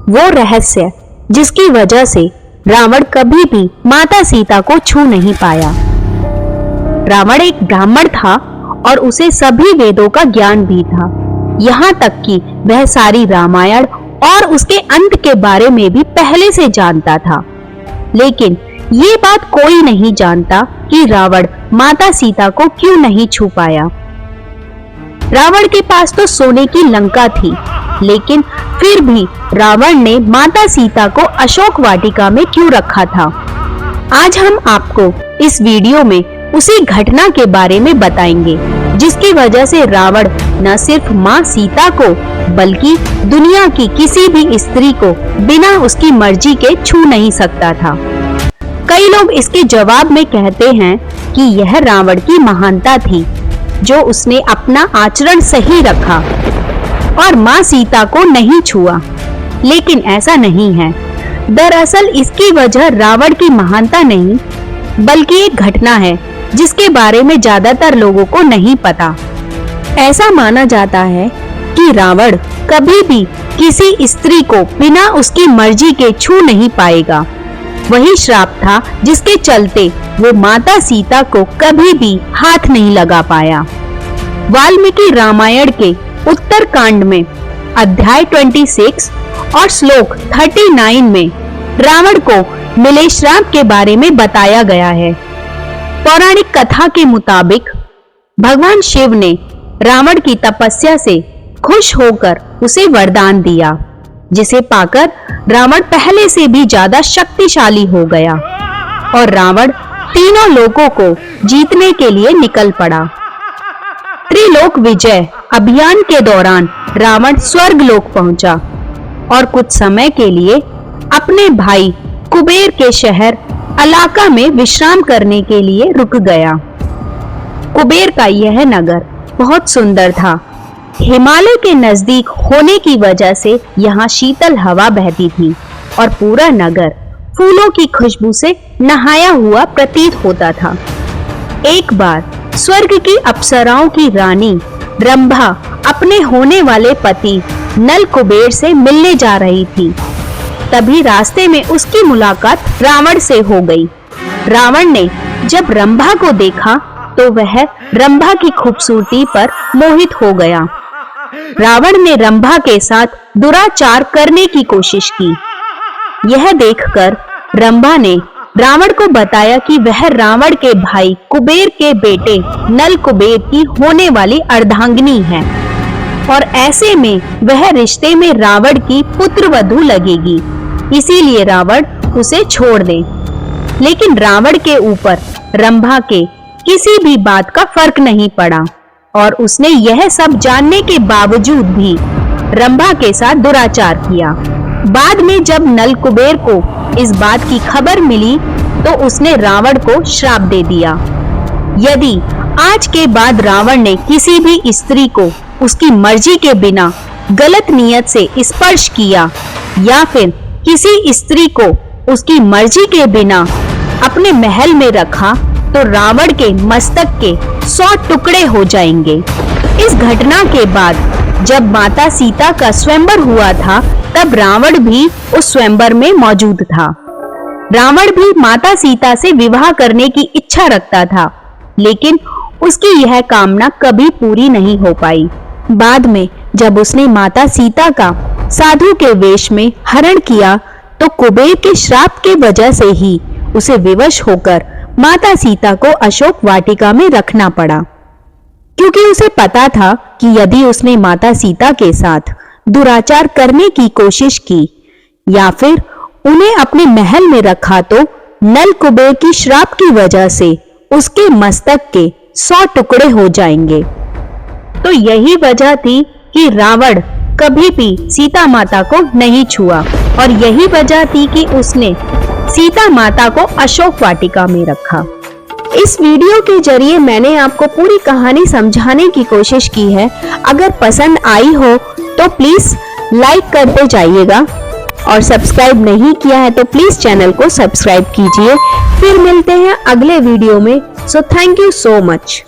वो रहस्य जिसकी वजह से रावण कभी भी माता सीता को छू नहीं पाया। रावण एक ब्राह्मण था और उसे सभी वेदों का ज्ञान भी था, यहाँ तक कि वह सारी रामायण और उसके अंत के बारे में भी पहले से जानता था। लेकिन ये बात कोई नहीं जानता कि रावण माता सीता को क्यों नहीं छू पाया। रावण के पास तो सोने की लंका थी, लेकिन फिर भी रावण ने माता सीता को अशोक वाटिका में क्यों रखा था? आज हम आपको इस वीडियो में उसी घटना के बारे में बताएंगे जिसकी वजह से रावण न सिर्फ मां सीता को बल्कि दुनिया की किसी भी स्त्री को बिना उसकी मर्जी के छू नहीं सकता था। कई लोग इसके जवाब में कहते हैं कि यह रावण की महानता थी, जो उसने अपना आचरण सही रखा और मां सीता को नहीं छुआ। लेकिन ऐसा नहीं है। दरअसल इसकी वजह रावण की महानता नहीं, बल्कि एक घटना है जिसके बारे में ज्यादातर लोगों को नहीं पता। ऐसा माना जाता है कि रावण कभी भी किसी स्त्री को बिना उसकी मर्जी के छू नहीं पाएगा। वही श्राप था जिसके चलते वो माता सीता को कभी भी हाथ नहीं लगा पाया। वाल्मीकि रामायण के उत्तरकांड में अध्याय 26 और श्लोक 39 में रावण को मिले श्राप के बारे में बताया गया है। पौराणिक कथा के मुताबिक भगवान शिव ने रावण की तपस्या से खुश होकर उसे वरदान दिया, जिसे पाकर रावण पहले से भी ज्यादा शक्तिशाली हो गया और रावण तीनों लोकों को जीतने के लिए निकल पड़ा। त्रिलोक विजय अभियान के दौरान रावण स्वर्ग लोक पहुंचा और कुछ समय के लिए अपने भाई कुबेर के शहर अलाका में विश्राम करने के लिए रुक गया। कुबेर का यह नगर बहुत सुंदर था। हिमालय के नजदीक होने की वजह से यहाँ शीतल हवा बहती थी और पूरा नगर फूलों की खुशबू से नहाया हुआ प्रतीत होता था। एक बार स्वर्ग की अप्सराओं की रानी रंभा अपने होने वाले पति नल कुबेर से मिलने जा रही थी। तभी रास्ते में उसकी मुलाकात रावण से हो गई। रावण ने जब रंभा को देखा तो वह रंभा की खूबसूरती पर मोहित हो गया। रावण ने रंभा के साथ दुराचार करने की कोशिश की। यह देखकर रंभा ने रावण को बताया कि वह रावण के भाई कुबेर के बेटे नल कुबेर की होने वाली अर्धांगिनी है और ऐसे में वह रिश्ते में रावण की पुत्रवधू लगेगी, इसीलिए रावण उसे छोड़ दे। लेकिन रावण के ऊपर रंभा के किसी भी बात का फर्क नहीं पड़ा और उसने यह सब जानने के बावजूद भी रंभा के साथ दुराचार किया। बाद में जब नल कुबेर को इस बात की खबर मिली तो उसने रावण को श्राप दे दिया। यदि आज के बाद रावण ने किसी भी स्त्री को उसकी मर्जी के बिना गलत नियत से स्पर्श किया या फिर किसी स्त्री को उसकी मर्जी के बिना अपने महल में रखा तो रावण के मस्तक के 100 टुकड़े हो जाएंगे। इस घटना के बाद जब माता सीता का स्वयंवर हुआ था तब रावण भी उस स्वयंवर में मौजूद था। रावण भी माता सीता से विवाह करने की इच्छा रखता था, लेकिन उसकी यह कामना कभी पूरी नहीं हो पाई। बाद में जब उसने माता सीता का साधु के वेश में हरण किया तो कुबेर के श्राप के वजह से ही उसे विवश होकर माता सीता को अशोक वाटिका में रखना पड़ा, क्योंकि उसे पता था कि यदि उसने माता सीता के साथ दुराचार करने की कोशिश की या फिर उन्हें अपने महल में रखा तो नल कुबेर की श्राप की वजह से उसके मस्तक के 100 टुकड़े हो जाएंगे। तो यही वजह थी कि रावण कभी भी सीता माता को नहीं छुआ और यही वजह थी कि उसने सीता माता को अशोक वाटिका में रखा। इस वीडियो के जरिए मैंने आपको पूरी कहानी समझाने की कोशिश की है। अगर पसंद आई हो तो प्लीज लाइक करते जाइएगा और सब्सक्राइब नहीं किया है तो प्लीज चैनल को सब्सक्राइब कीजिए। फिर मिलते हैं अगले वीडियो में। So thank you so much.